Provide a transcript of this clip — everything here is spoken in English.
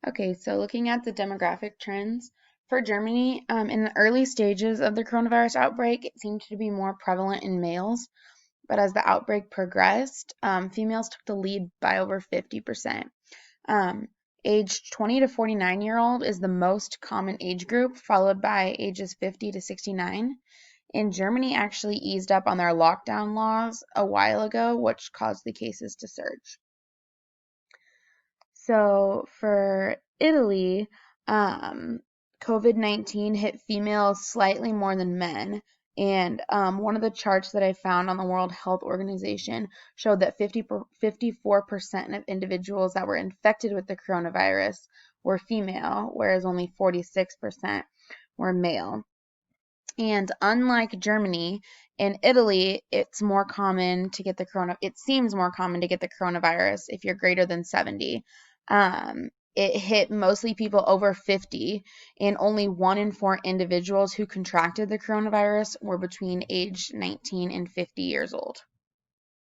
Okay, so looking at the demographic trends for Germany, in the early stages of the coronavirus outbreak, it seemed to be more prevalent in males, but as the outbreak progressed, females took the lead by over 50%. Um, Aged 20 to 49-year-old is the most common age group, followed by ages 50 to 69. And Germany actually eased up on their lockdown laws a while ago, which caused the cases to surge. So for Italy, um, COVID-19 hit females slightly more than men. And one of the charts that I found on the World Health Organization showed that 54% of individuals that were infected with the coronavirus were female, whereas only 46% were male. And unlike Germany, in Italy, it seems more common to get the coronavirus if you're greater than 70. It hit mostly people over 50, and only 1 in 4 individuals who contracted the coronavirus were between age 19 and 50 years old.